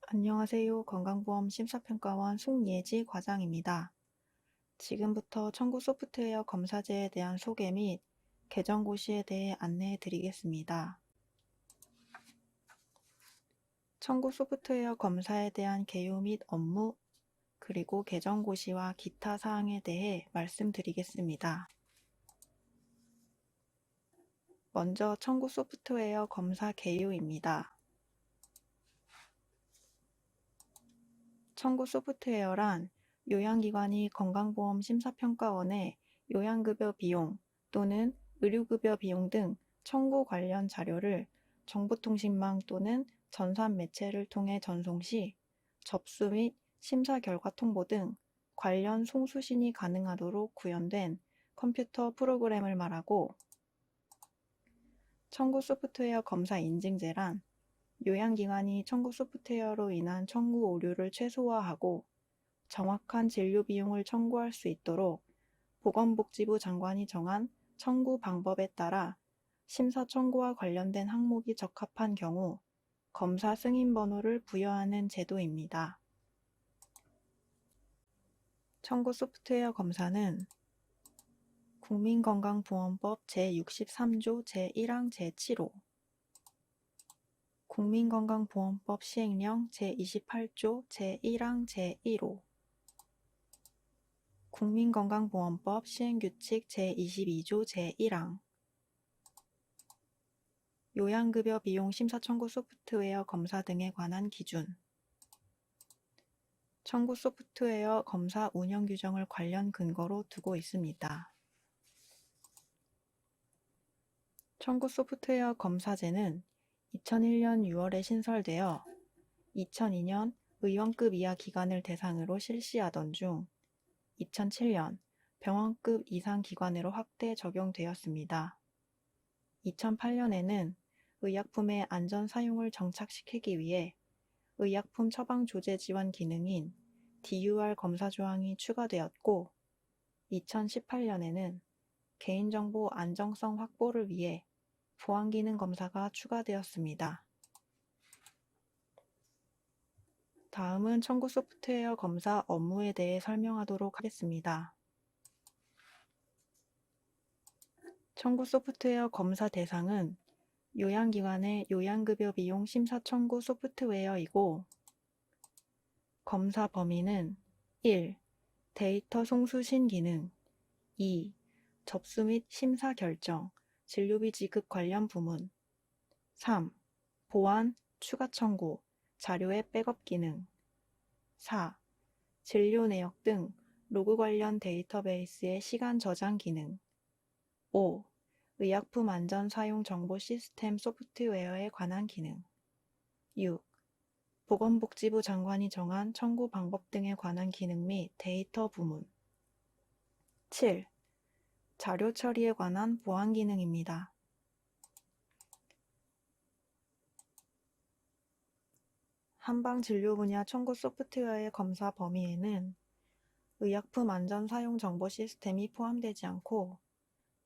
안녕하세요. 건강보험 심사평가원 송예지 과장입니다. 지금부터 청구 소프트웨어 검사제에 대한 소개 및 개정 고시에 대해 안내해 드리겠습니다. 청구 소프트웨어 검사에 대한 개요 및 업무, 그리고 개정 고시와 기타 사항에 대해 말씀드리겠습니다. 먼저 청구 소프트웨어 검사 개요입니다. 청구 소프트웨어란 요양기관이 건강보험 심사평가원에 요양급여 비용 또는 의료급여 비용 등 청구 관련 자료를 정보통신망 또는 전산 매체를 통해 전송 시 접수 및 심사 결과 통보 등 관련 송수신이 가능하도록 구현된 컴퓨터 프로그램을 말하고, 청구 소프트웨어 검사 인증제란 요양기관이 청구 소프트웨어로 인한 청구 오류를 최소화하고 정확한 진료 비용을 청구할 수 있도록 보건복지부 장관이 정한 청구 방법에 따라 심사 청구와 관련된 항목이 적합한 경우 검사 승인 번호를 부여하는 제도입니다. 청구 소프트웨어 검사는 국민건강보험법 제63조 제1항 제7호, 국민건강보험법 시행령 제28조 제1항 제1호, 국민건강보험법 시행규칙 제22조 제1항, 요양급여 비용 심사 청구 소프트웨어 검사 등에 관한 기준, 청구 소프트웨어 검사 운영 규정을 관련 근거로 두고 있습니다. 청구 소프트웨어 검사제는 2001년 6월에 신설되어 2002년 의원급 이하 기관을 대상으로 실시하던 중 2007년 병원급 이상 기관으로 확대 적용되었습니다. 2008년에는 의약품의 안전 사용을 정착시키기 위해 의약품 처방 조제 지원 기능인 DUR 검사 조항이 추가되었고, 2018년에는 개인정보 안정성 확보를 위해 보안기능 검사가 추가되었습니다. 다음은 청구 소프트웨어 검사 업무에 대해 설명하도록 하겠습니다. 청구 소프트웨어 검사 대상은 요양기관의 요양급여 비용 심사 청구 소프트웨어이고, 검사 범위는 1. 데이터 송수신 기능, 2. 접수 및 심사 결정, 진료비 지급 관련 부문, 3. 보완, 추가 청구, 자료의 백업 기능, 4. 진료 내역 등 로그 관련 데이터베이스의 시간 저장 기능, 5. 의약품 안전 사용 정보 시스템 소프트웨어에 관한 기능, 6. 보건복지부 장관이 정한 청구 방법 등에 관한 기능 및 데이터 부문, 7. 자료 처리에 관한 보안 기능입니다. 한방진료 분야 청구 소프트웨어의 검사 범위에는 의약품 안전 사용 정보 시스템이 포함되지 않고,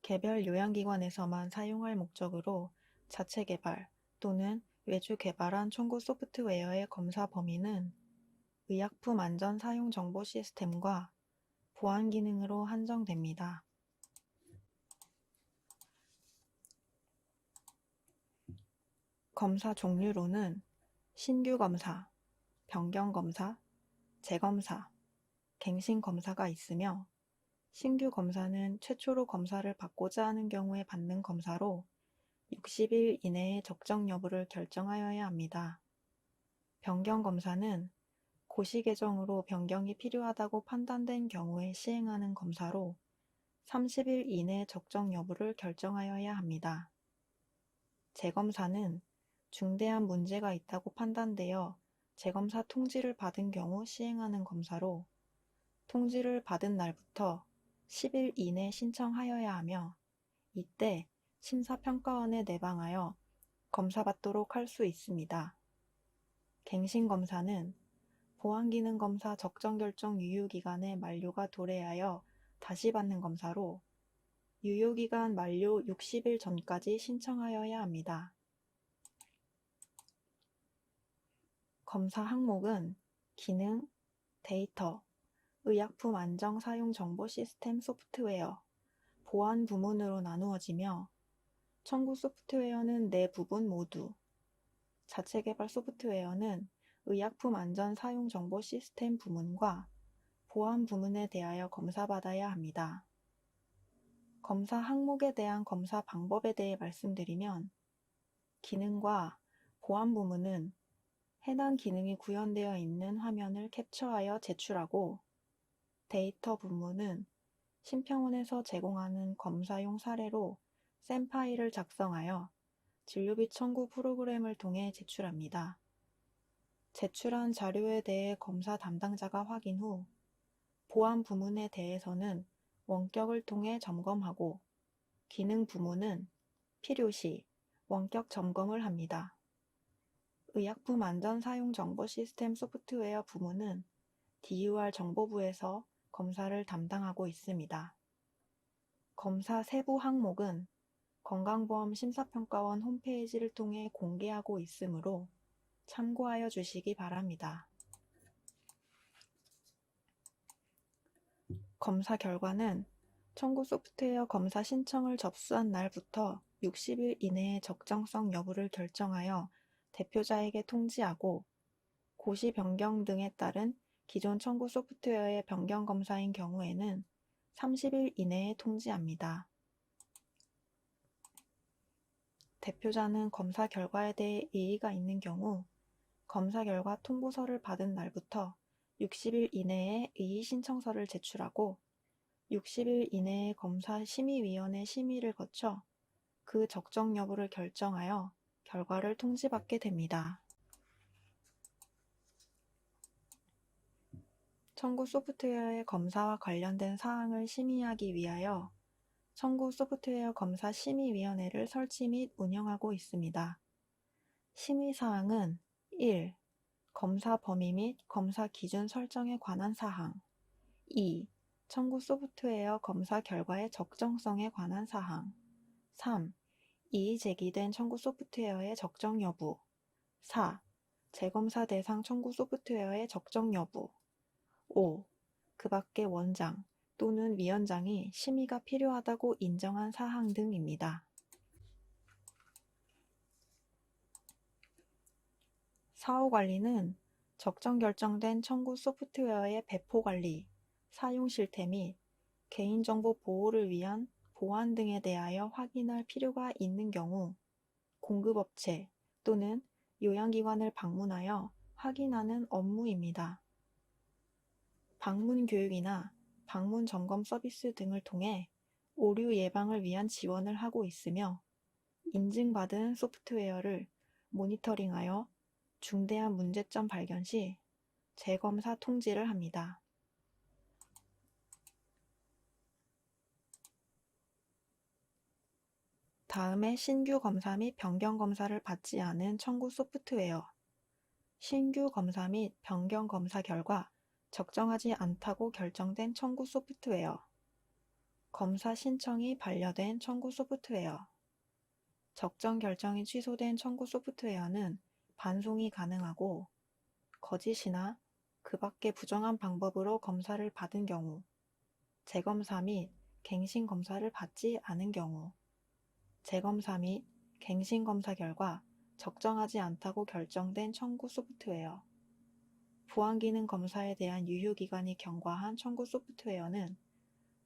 개별 요양기관에서만 사용할 목적으로 자체 개발 또는 외주 개발한 청구 소프트웨어의 검사 범위는 의약품 안전 사용 정보 시스템과 보안 기능으로 한정됩니다. 검사 종류로는 신규 검사, 변경 검사, 재검사, 갱신 검사가 있으며, 신규 검사는 최초로 검사를 받고자 하는 경우에 받는 검사로 60일 이내에 적정 여부를 결정하여야 합니다. 변경 검사는 고시 개정으로 변경이 필요하다고 판단된 경우에 시행하는 검사로 30일 이내 적정 여부를 결정하여야 합니다. 재검사는 중대한 문제가 있다고 판단되어 재검사 통지를 받은 경우 시행하는 검사로 통지를 받은 날부터 10일 이내 신청하여야 하며, 이때 심사평가원에 내방하여 검사받도록 할 수 있습니다. 갱신검사는 보안기능검사 적정결정 유효기간의 만료가 도래하여 다시 받는 검사로 유효기간 만료 60일 전까지 신청하여야 합니다. 검사 항목은 기능, 데이터, 의약품 안정 사용 정보 시스템 소프트웨어, 보안 부문으로 나누어지며 청구 소프트웨어는 네 부분 모두, 자체 개발 소프트웨어는 의약품 안전 사용 정보 시스템 부문과 보안 부문에 대하여 검사받아야 합니다. 검사 항목에 대한 검사 방법에 대해 말씀드리면 기능과 보안 부문은 해당 기능이 구현되어 있는 화면을 캡처하여 제출하고 데이터 부문은 심평원에서 제공하는 검사용 사례로 샘 파일을 작성하여 진료비 청구 프로그램을 통해 제출합니다. 제출한 자료에 대해 검사 담당자가 확인 후 보안 부문에 대해서는 원격을 통해 점검하고 기능 부문은 필요시 원격 점검을 합니다. 의약품 안전 사용 정보 시스템 소프트웨어 부문은 DUR 정보부에서 검사를 담당하고 있습니다. 검사 세부 항목은 건강보험 심사평가원 홈페이지를 통해 공개하고 있으므로 참고하여 주시기 바랍니다. 검사 결과는 청구 소프트웨어 검사 신청을 접수한 날부터 60일 이내에 적정성 여부를 결정하여 대표자에게 통지하고 고시 변경 등에 따른 기존 청구 소프트웨어의 변경 검사인 경우에는 30일 이내에 통지합니다. 대표자는 검사 결과에 대해 이의가 있는 경우 검사 결과 통보서를 받은 날부터 60일 이내에 이의 신청서를 제출하고 60일 이내에 검사심의위원회 심의를 거쳐 그 적정 여부를 결정하여 결과를 통지받게 됩니다. 청구 소프트웨어의 검사와 관련된 사항을 심의하기 위하여 청구 소프트웨어 검사 심의위원회를 설치 및 운영하고 있습니다. 심의사항은 1. 검사 범위 및 검사 기준 설정에 관한 사항 2. 청구 소프트웨어 검사 결과의 적정성에 관한 사항 3. 이의 제기된 청구 소프트웨어의 적정 여부 4. 재검사 대상 청구 소프트웨어의 적정 여부 5. 그 밖의 원장 또는 위원장이 심의가 필요하다고 인정한 사항 등입니다. 사후관리는 적정 결정된 청구 소프트웨어의 배포관리, 사용 실태 및 개인정보 보호를 위한 보안 등에 대하여 확인할 필요가 있는 경우 공급업체 또는 요양기관을 방문하여 확인하는 업무입니다. 방문 교육이나 방문 점검 서비스 등을 통해 오류 예방을 위한 지원을 하고 있으며 인증받은 소프트웨어를 모니터링하여 중대한 문제점 발견 시 재검사 통지를 합니다. 다음에 신규 검사 및 변경 검사를 받지 않은 청구 소프트웨어 신규 검사 및 변경 검사 결과 적정하지 않다고 결정된 청구 소프트웨어 검사 신청이 반려된 청구 소프트웨어 적정 결정이 취소된 청구 소프트웨어는 반송이 가능하고 거짓이나 그 밖의 부정한 방법으로 검사를 받은 경우 재검사 및 갱신 검사를 받지 않은 경우 재검사 및 갱신 검사 결과 적정하지 않다고 결정된 청구 소프트웨어 보안기능 검사에 대한 유효기간이 경과한 청구 소프트웨어는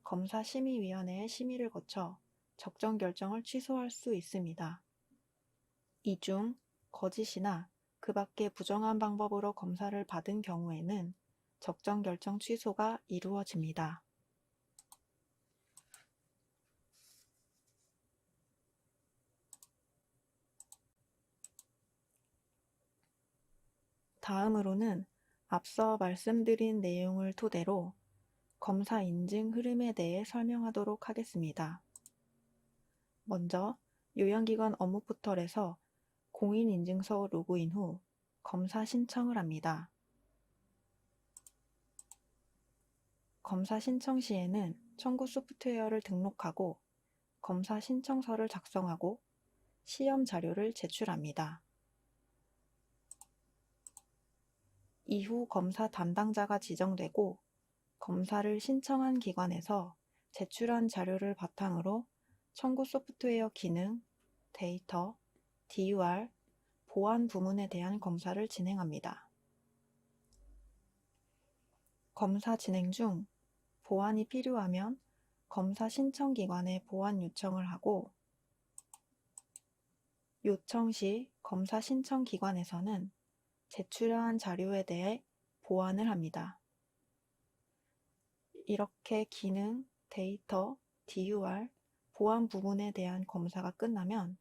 검사심의위원회의 심의를 거쳐 적정 결정을 취소할 수 있습니다. 이 중 거짓이나 그 밖의 부정한 방법으로 검사를 받은 경우에는 적정 결정 취소가 이루어집니다. 다음으로는 앞서 말씀드린 내용을 토대로 검사 인증 흐름에 대해 설명하도록 하겠습니다. 먼저 요양기관 업무 포털에서 공인인증서 로그인 후 검사 신청을 합니다. 검사 신청 시에는 청구 소프트웨어를 등록하고 검사 신청서를 작성하고 시험 자료를 제출합니다. 이후 검사 담당자가 지정되고 검사를 신청한 기관에서 제출한 자료를 바탕으로 청구 소프트웨어 기능, 데이터, DUR, 보안 부문에 대한 검사를 진행합니다. 검사 진행 중 보안이 필요하면 검사 신청 기관에 보안 요청을 하고 요청 시 검사 신청 기관에서는 제출한 자료에 대해 보완을 합니다. 이렇게 기능, 데이터, DUR, 보안 부분에 대한 검사가 끝나면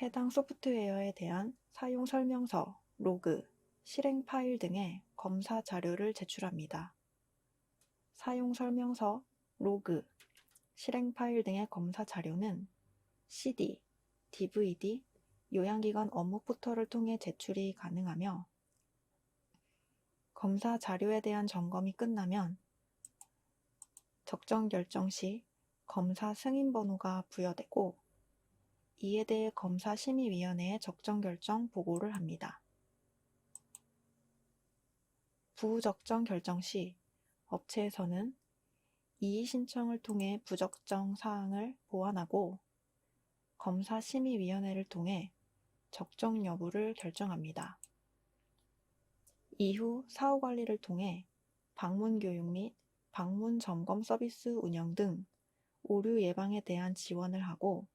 해당 소프트웨어에 대한 사용 설명서, 로그, 실행 파일 등의 검사 자료를 제출합니다. 사용 설명서, 로그, 실행 파일 등의 검사 자료는 CD, DVD, 요양기관 업무 포털을 통해 제출이 가능하며 검사 자료에 대한 점검이 끝나면 적정 결정 시 검사 승인 번호가 부여되고 이에 대해 검사심의위원회에 적정 결정 보고를 합니다. 부적정 결정 시 업체에서는 이의 신청을 통해 부적정 사항을 보완하고 검사심의위원회를 통해 적정 여부를 결정합니다. 이후 사후관리를 통해 방문교육 및 방문 점검 서비스 운영 등 오류 예방에 대한 지원을 하고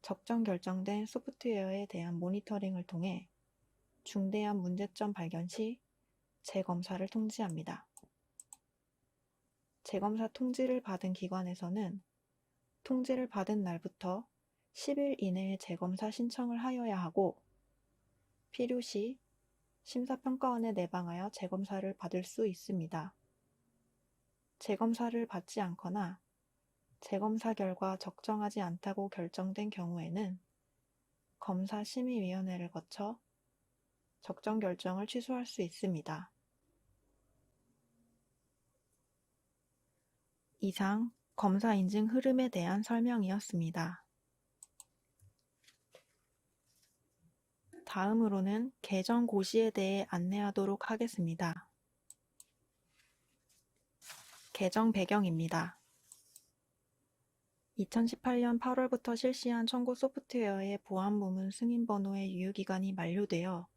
적정 결정된 소프트웨어에 대한 모니터링을 통해 중대한 문제점 발견 시 재검사를 통지합니다. 재검사 통지를 받은 기관에서는 통지를 받은 날부터 10일 이내에 재검사 신청을 하여야 하고 필요시 심사평가원에 내방하여 재검사를 받을 수 있습니다. 재검사를 받지 않거나 재검사 결과 적정하지 않다고 결정된 경우에는 검사심의위원회를 거쳐 적정 결정을 취소할 수 있습니다. 이상 검사 인증 흐름에 대한 설명이었습니다. 다음으로는 개정 고시에 대해 안내하도록 하겠습니다. 개정 배경입니다. 2018년 8월부터 실시한 청구 소프트웨어의 보안 부문 승인 번호의 유효기간이 만료되어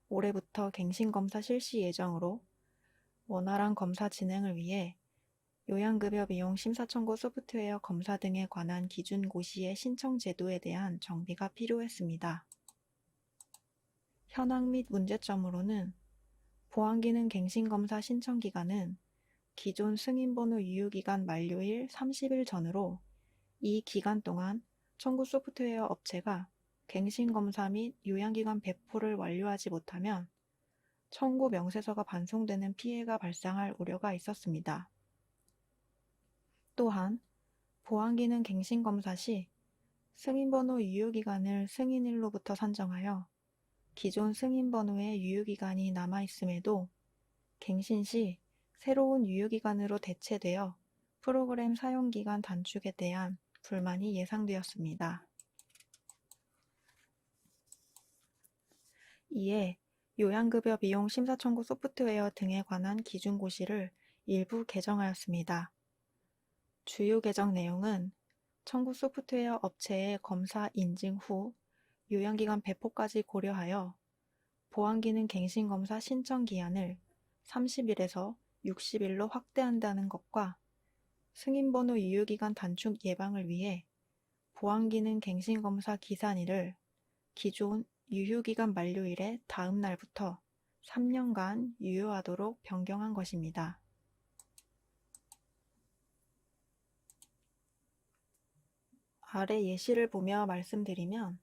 올해부터 갱신검사 실시 예정으로 원활한 검사 진행을 위해 요양급여 비용 심사 청구 소프트웨어 검사 등에 관한 기준 고시의 신청 제도에 대한 정비가 필요했습니다. 현황 및 문제점으로는 보안기능 갱신검사 신청 기간은 기존 승인번호 유효기간 만료일 30일 전으로 이 기간 동안 청구 소프트웨어 업체가 갱신검사 및 요양기관 배포를 완료하지 못하면 청구 명세서가 반송되는 피해가 발생할 우려가 있었습니다. 또한 보안기능 갱신검사 시 승인번호 유효기간을 승인일로부터 산정하여 기존 승인번호의 유효기간이 남아있음에도 갱신 시 새로운 유효기간으로 대체되어 프로그램 사용기간 단축에 대한 불만이 예상되었습니다. 이에 요양급여 비용 심사 청구 소프트웨어 등에 관한 기준 고시를 일부 개정하였습니다. 주요 개정 내용은 청구 소프트웨어 업체의 검사 인증 후 요양기관 배포까지 고려하여 보안기능 갱신검사 신청 기한을 30일에서 60일로 확대한다는 것과 승인번호 유효기간 단축 예방을 위해 보안기능 갱신검사 기산일을 기존 유효기간 만료일의 다음 날부터 3년간 유효하도록 변경한 것입니다. 아래 예시를 보며 말씀드리면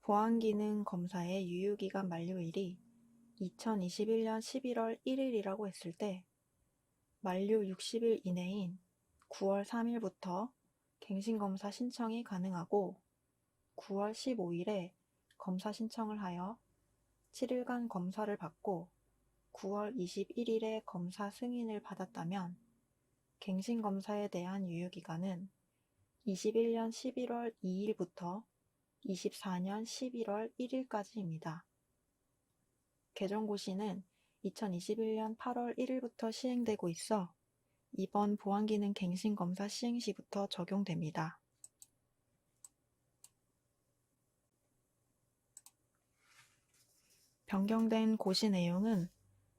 보안기능 검사의 유효기간 만료일이 2021년 11월 1일이라고 했을 때 만료 60일 이내인 9월 3일부터 갱신검사 신청이 가능하고 9월 15일에 검사 신청을 하여 7일간 검사를 받고 9월 21일에 검사 승인을 받았다면 갱신검사에 대한 유효기간은 21년 11월 2일부터 24년 11월 1일까지입니다. 개정고시는 2021년 8월 1일부터 시행되고 있어 이번 보안기능 갱신검사 시행 시부터 적용됩니다. 변경된 고시 내용은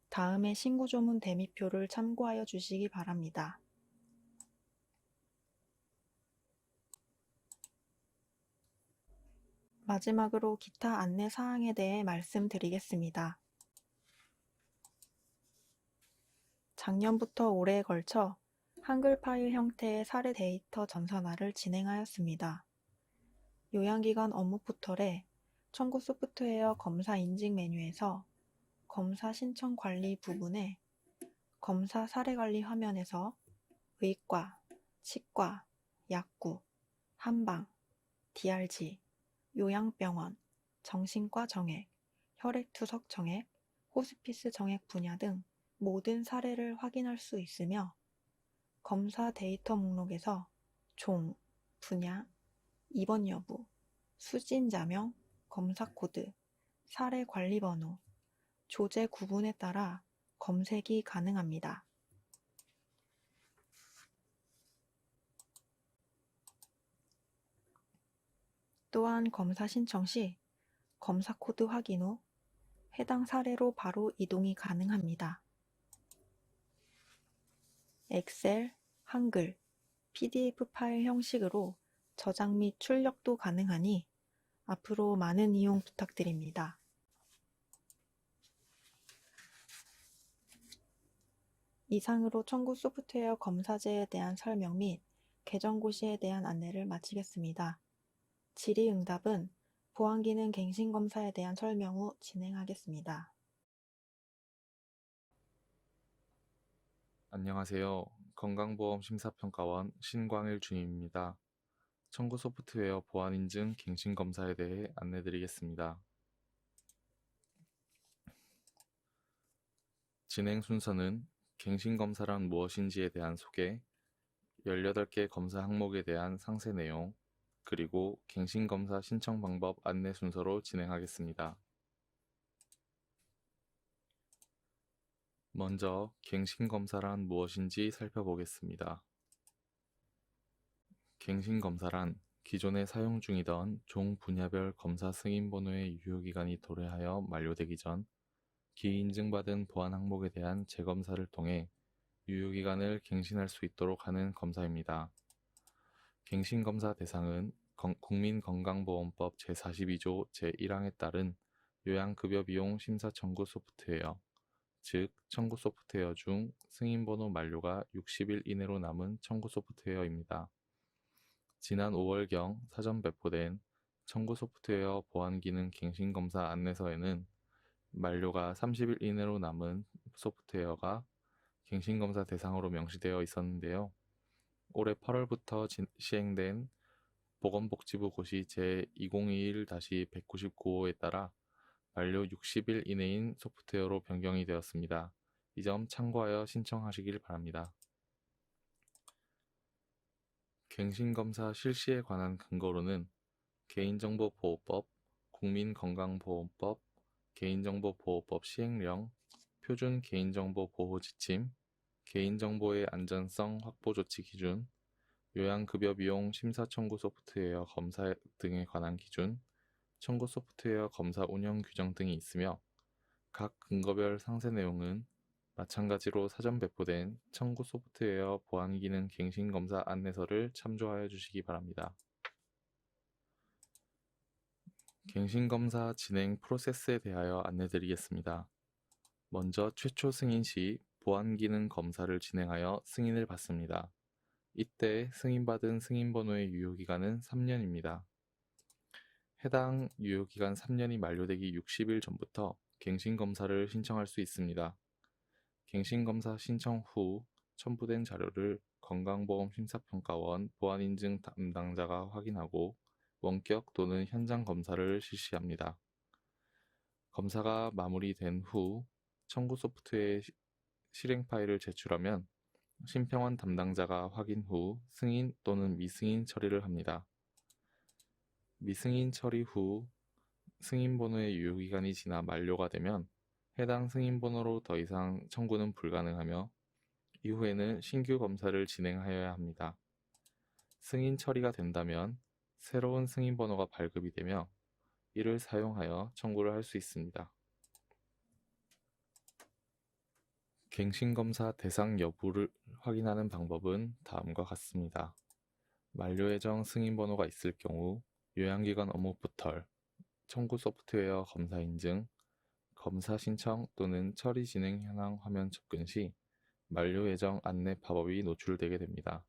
다음의 신고조문 대미표를 참고하여 주시기 바랍니다. 마지막으로 기타 안내 사항에 대해 말씀드리겠습니다. 작년부터 올해에 걸쳐 한글 파일 형태의 사례 데이터 전산화를 진행하였습니다. 요양기관 업무 포털에 청구 소프트웨어 검사 인증 메뉴에서 검사 신청 관리 부분에 검사 사례 관리 화면에서 의과, 치과, 약구, 한방, DRG, 요양병원, 정신과 정액, 혈액투석 정액, 호스피스 정액 분야 등 모든 사례를 확인할 수 있으며 검사 데이터 목록에서 종, 분야, 입원 여부, 수진자명, 검사 코드, 사례 관리 번호, 조제 구분에 따라 검색이 가능합니다. 또한 검사 신청 시 검사 코드 확인 후 해당 사례로 바로 이동이 가능합니다. 엑셀, 한글, PDF 파일 형식으로 저장 및 출력도 가능하니 앞으로 많은 이용 부탁드립니다. 이상으로 청구 소프트웨어 검사제에 대한 설명 및 개정고시에 대한 안내를 마치겠습니다. 질의응답은 보안기능 갱신검사에 대한 설명 후 진행하겠습니다. 안녕하세요. 건강보험 심사평가원 신광일 주임입니다. 청구 소프트웨어 보안 인증 갱신 검사에 대해 안내드리겠습니다. 진행 순서는 갱신 검사란 무엇인지에 대한 소개, 18개 검사 항목에 대한 상세 내용, 그리고 갱신 검사 신청 방법 안내 순서로 진행하겠습니다. 먼저 갱신 검사란 무엇인지 살펴보겠습니다. 갱신 검사란 기존에 사용 중이던 종 분야별 검사 승인 번호의 유효기간이 도래하여 만료되기 전 기인증받은 보안 항목에 대한 재검사를 통해 유효기간을 갱신할 수 있도록 하는 검사입니다. 갱신검사 대상은 국민건강보험법 제42조 제1항에 따른 요양급여비용 심사 청구 소프트웨어, 즉 청구 소프트웨어 중 승인번호 만료가 60일 이내로 남은 청구 소프트웨어입니다. 지난 5월경 사전 배포된 청구 소프트웨어 보안기능 갱신검사 안내서에는 만료가 30일 이내로 남은 소프트웨어가 갱신검사 대상으로 명시되어 있었는데요. 올해 8월부터 시행된 보건복지부 고시 제2021-199호에 따라 만료 60일 이내인 소프트웨어로 변경이 되었습니다. 이 점 참고하여 신청하시길 바랍니다. 갱신검사 실시에 관한 근거로는 개인정보보호법, 국민건강보험법, 개인정보보호법 시행령, 표준 개인정보보호 지침, 개인정보의 안전성 확보 조치 기준, 요양급여비용 심사 청구 소프트웨어 검사 등에 관한 기준, 청구 소프트웨어 검사 운영 규정 등이 있으며 각 근거별 상세 내용은 마찬가지로 사전 배포된 청구 소프트웨어 보안기능 갱신검사 안내서를 참조하여 주시기 바랍니다. 갱신검사 진행 프로세스에 대하여 안내드리겠습니다. 먼저 최초 승인 시 보안기능 검사를 진행하여 승인을 받습니다. 이때 승인받은 승인번호의 유효기간은 3년입니다. 해당 유효기간 3년이 만료되기 60일 전부터 갱신검사를 신청할 수 있습니다. 갱신검사 신청 후 첨부된 자료를 건강보험심사평가원 보안인증 담당자가 확인하고 원격 또는 현장 검사를 실시합니다. 검사가 마무리된 후 청구 소프트웨어 실행 파일을 제출하면 심평원 담당자가 확인 후 승인 또는 미승인 처리를 합니다. 미승인 처리 후 승인번호의 유효기간이 지나 만료가 되면 해당 승인번호로 더 이상 청구는 불가능하며 이후에는 신규 검사를 진행하여야 합니다. 승인 처리가 된다면 새로운 승인번호가 발급이 되며 이를 사용하여 청구를 할 수 있습니다. 갱신검사 대상 여부를 확인하는 방법은 다음과 같습니다. 만료 예정 승인번호가 있을 경우 요양기관 업무 포털, 청구 소프트웨어 검사 인증, 검사 신청 또는 처리 진행 현황 화면 접근 시 만료 예정 안내 팝업이 노출되게 됩니다.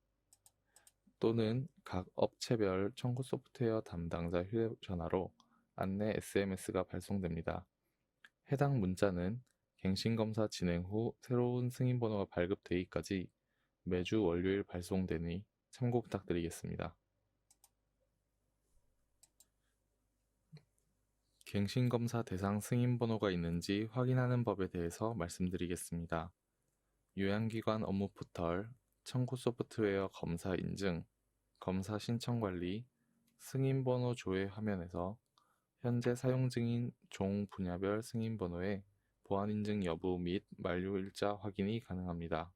또는 각 업체별 청구 소프트웨어 담당자 휴대전화로 안내 SMS가 발송됩니다. 해당 문자는 갱신검사 진행 후 새로운 승인번호가 발급되기까지 매주 월요일 발송되니 참고 부탁드리겠습니다. 갱신검사 대상 승인번호가 있는지 확인하는 법에 대해서 말씀드리겠습니다. 요양기관 업무 포털, 청구 소프트웨어 검사 인증, 검사 신청 관리, 승인번호 조회 화면에서 현재 사용 중인 종 분야별 승인번호의 보안 인증 여부 및 만료 일자 확인이 가능합니다.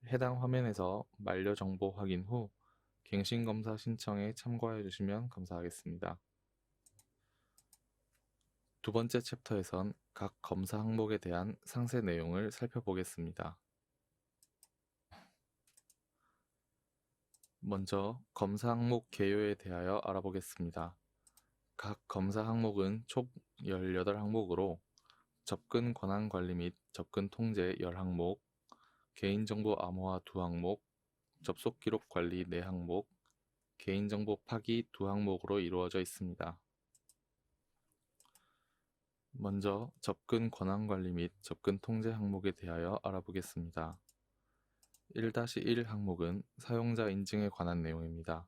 해당 화면에서 만료 정보 확인 후 갱신검사 신청에 참고해 주시면 감사하겠습니다. 두 번째 챕터에선 각 검사 항목에 대한 상세 내용을 살펴보겠습니다. 먼저 검사 항목 개요에 대하여 알아보겠습니다. 각 검사 항목은 총 18항목으로 접근 권한 관리 및 접근 통제 10항목, 개인정보 암호화 2항목, 접속 기록 관리 4항목, 개인정보 파기 2항목으로 이루어져 있습니다. 먼저 접근 권한 관리 및 접근 통제 항목에 대하여 알아보겠습니다. 1-1 항목은 사용자 인증에 관한 내용입니다.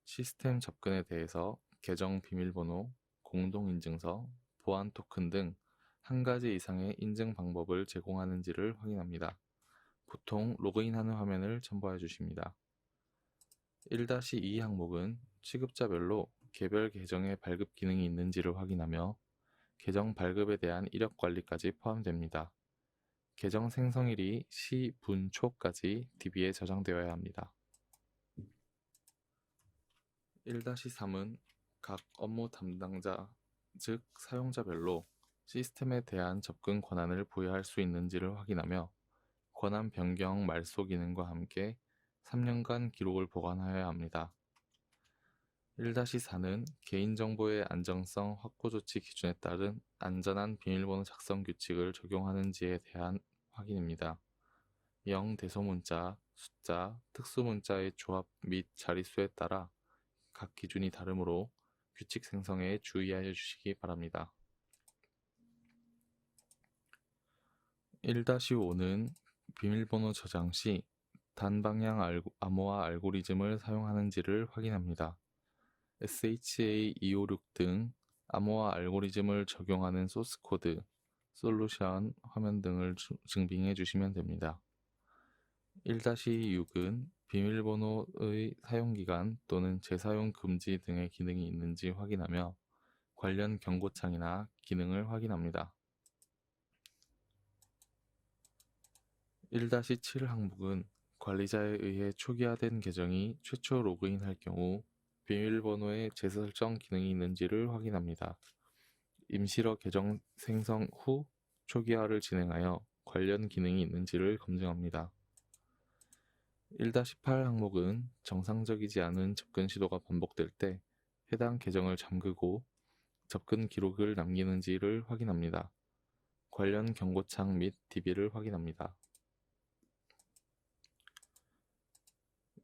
시스템 접근에 대해서 계정 비밀번호, 공동인증서, 보안 토큰 등 한 가지 이상의 인증 방법을 제공하는지를 확인합니다. 보통 로그인하는 화면을 첨부해 주십니다. 1-2 항목은 취급자별로 개별 계정의 발급 기능이 있는지를 확인하며 계정 발급에 대한 이력 관리까지 포함됩니다. 계정 생성일이 시 분 초까지 DB에 저장되어야 합니다. 1-3은 각 업무 담당자, 즉 사용자별로 시스템에 대한 접근 권한을 부여할 수 있는지를 확인하며 권한 변경 말소 기능과 함께 3년간 기록을 보관하여야 합니다. 1-4는 개인정보의 안정성 확보 조치 기준에 따른 안전한 비밀번호 작성 규칙을 적용하는지에 대한 확인입니다. 영 대소문자, 숫자, 특수문자의 조합 및 자릿수에 따라 각 기준이 다르므로 규칙 생성에 주의하여 주시기 바랍니다. 1-5는 비밀번호 저장 시 단방향 암호화 알고리즘을 사용하는지를 확인합니다. SHA-256 등 암호화 알고리즘을 적용하는 소스코드, 솔루션, 화면 등을 증빙해 주시면 됩니다. 1-6은 비밀번호의 사용기간 또는 재사용 금지 등의 기능이 있는지 확인하며 관련 경고창이나 기능을 확인합니다. 1-7 항목은 관리자에 의해 초기화된 계정이 최초 로그인할 경우 비밀번호의 재설정 기능이 있는지를 확인합니다. 임시로 계정 생성 후 초기화를 진행하여 관련 기능이 있는지를 검증합니다. 1-8 항목은 정상적이지 않은 접근 시도가 반복될 때 해당 계정을 잠그고 접근 기록을 남기는지를 확인합니다. 관련 경고창 및 DB를 확인합니다.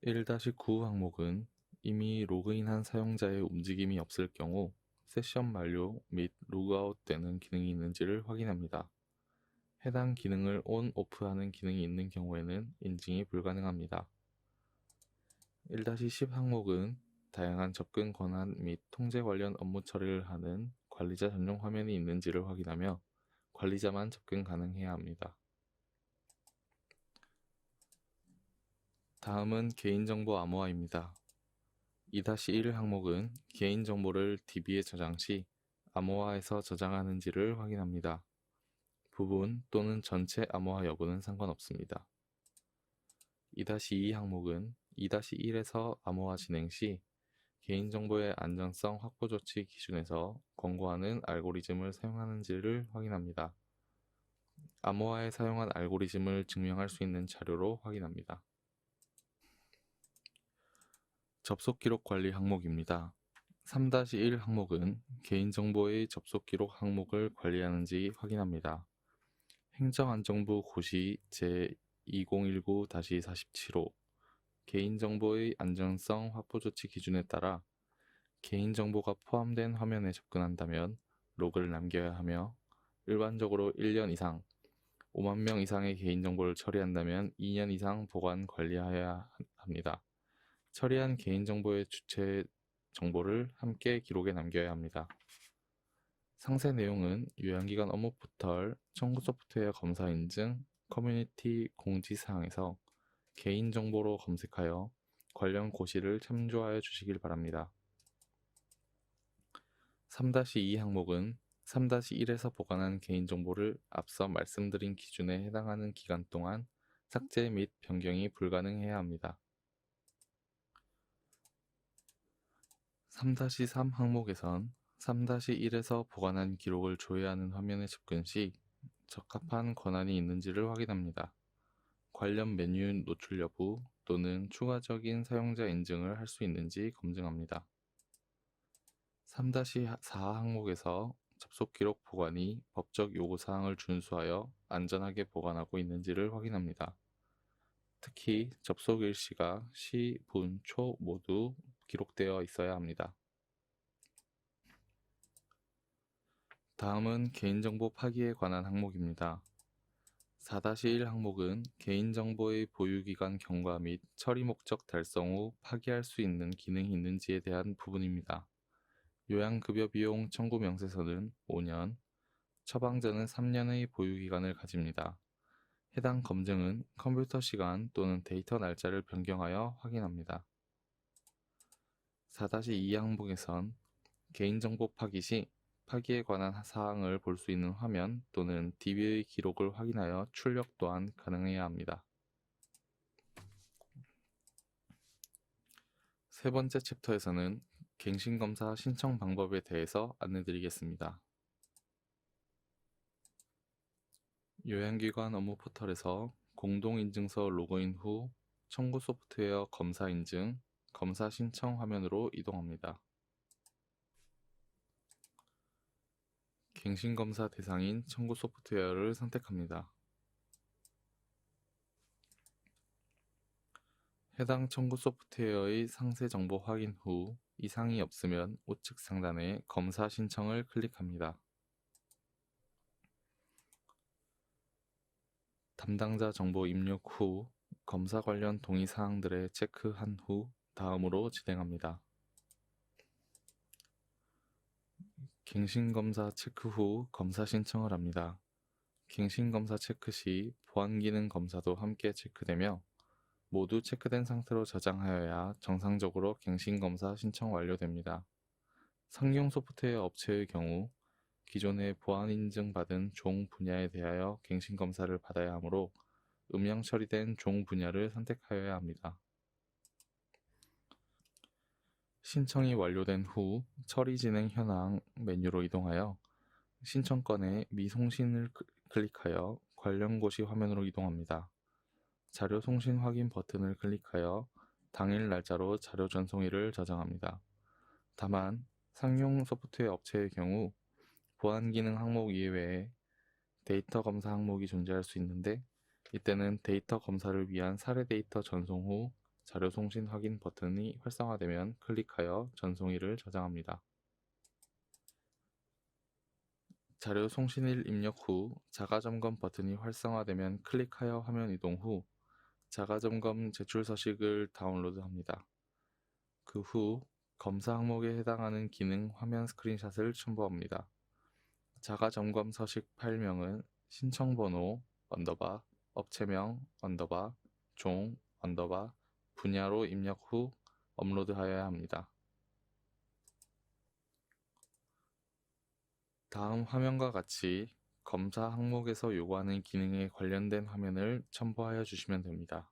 1-9 항목은 이미 로그인한 사용자의 움직임이 없을 경우 세션 만료 및 로그아웃 되는 기능이 있는지를 확인합니다. 해당 기능을 온, 오프하는 기능이 있는 경우에는 인증이 불가능합니다. 1-10 항목은 다양한 접근 권한 및 통제 관련 업무 처리를 하는 관리자 전용 화면이 있는지를 확인하며 관리자만 접근 가능해야 합니다. 다음은 개인정보 암호화입니다. 2-1 항목은 개인정보를 DB에 저장 시 암호화해서 저장하는지를 확인합니다. 부분 또는 전체 암호화 여부는 상관없습니다. 2-2 항목은 2-1에서 암호화 진행 시 개인정보의 안전성 확보 조치 기준에서 권고하는 알고리즘을 사용하는지를 확인합니다. 암호화에 사용한 알고리즘을 증명할 수 있는 자료로 확인합니다. 접속 기록 관리 항목입니다. 3-1 항목은 개인정보의 접속 기록 항목을 관리하는지 확인합니다. 행정안전부 고시 제2019-47호 개인정보의 안전성 확보 조치 기준에 따라 개인정보가 포함된 화면에 접근한다면 로그를 남겨야 하며 일반적으로 1년 이상, 5만 명 이상의 개인정보를 처리한다면 2년 이상 보관 관리해야 합니다. 처리한 개인정보의 주체 정보를 함께 기록에 남겨야 합니다. 상세 내용은 요양기관 업무 포털, 청구 소프트웨어 검사 인증, 커뮤니티 공지사항에서 개인정보로 검색하여 관련 고시를 참조하여 주시길 바랍니다. 3-2 항목은 3-1에서 보관한 개인정보를 앞서 말씀드린 기준에 해당하는 기간 동안 삭제 및 변경이 불가능해야 합니다. 3-3 항목에선 3-1에서 보관한 기록을 조회하는 화면에 접근 시 적합한 권한이 있는지를 확인합니다. 관련 메뉴 노출 여부 또는 추가적인 사용자 인증을 할 수 있는지 검증합니다. 3-4 항목에서 접속 기록 보관이 법적 요구사항을 준수하여 안전하게 보관하고 있는지를 확인합니다. 특히 접속 일시가 시, 분, 초 모두 기록되어 있어야 합니다. 다음은 개인정보 파기에 관한 항목입니다. 4-1 항목은 개인정보의 보유기간 경과 및 처리 목적 달성 후 파기할 수 있는 기능이 있는지에 대한 부분입니다. 요양급여 비용 청구 명세서는 5년, 처방전은 3년의 보유기간을 가집니다. 해당 검증은 컴퓨터 시간 또는 데이터 날짜를 변경하여 확인합니다. 4-2 항목에선 개인정보 파기 시 파기에 관한 사항을 볼 수 있는 화면 또는 DB의 기록을 확인하여 출력 또한 가능해야 합니다. 세 번째 챕터에서는 갱신검사 신청 방법에 대해서 안내드리겠습니다. 요양기관 업무 포털에서 공동인증서 로그인 후 청구 소프트웨어 검사 인증, 검사 신청 화면으로 이동합니다. 갱신검사 대상인 청구 소프트웨어를 선택합니다. 해당 청구 소프트웨어의 상세 정보 확인 후 이상이 없으면 우측 상단에 검사 신청을 클릭합니다. 담당자 정보 입력 후 검사 관련 동의 사항들에 체크한 후 다음으로 진행합니다. 갱신검사 체크 후 검사 신청을 합니다. 갱신검사 체크 시 보안기능 검사도 함께 체크되며 모두 체크된 상태로 저장하여야 정상적으로 갱신검사 신청 완료됩니다. 상용 소프트웨어 업체의 경우 기존에 보안 인증받은 종 분야에 대하여 갱신검사를 받아야 하므로 음영 처리된 종 분야를 선택하여야 합니다. 신청이 완료된 후 처리 진행 현황 메뉴로 이동하여 신청건의 미송신을 클릭하여 관련 고시 화면으로 이동합니다. 자료 송신 확인 버튼을 클릭하여 당일 날짜로 자료 전송일을 저장합니다. 다만 상용 소프트웨어 업체의 경우 보안 기능 항목 이외에 데이터 검사 항목이 존재할 수 있는데 이때는 데이터 검사를 위한 사례 데이터 전송 후 자료 송신 확인 버튼이 활성화되면 클릭하여 전송일을 저장합니다. 자료 송신일 입력 후 자가점검 버튼이 활성화되면 클릭하여 화면 이동 후 자가점검 제출 서식을 다운로드합니다. 그 후 검사 항목에 해당하는 기능 화면 스크린샷을 첨부합니다. 자가점검 서식 파일명은 신청번호 업체명 종 분야로 입력 후 업로드하여야 합니다. 다음 화면과 같이 검사 항목에서 요구하는 기능에 관련된 화면을 첨부하여 주시면 됩니다.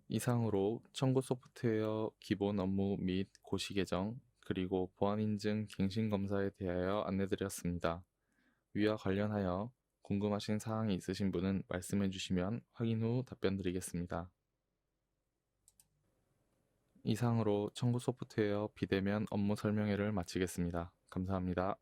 이상으로 청구 소프트웨어 기본 업무 및 고시 개정, 그리고 보안 인증 갱신 검사에 대하여 안내드렸습니다. 위와 관련하여 궁금하신 사항이 있으신 분은 말씀해 주시면 확인 후 답변 드리겠습니다. 이상으로 청구 소프트웨어 비대면 업무 설명회를 마치겠습니다. 감사합니다.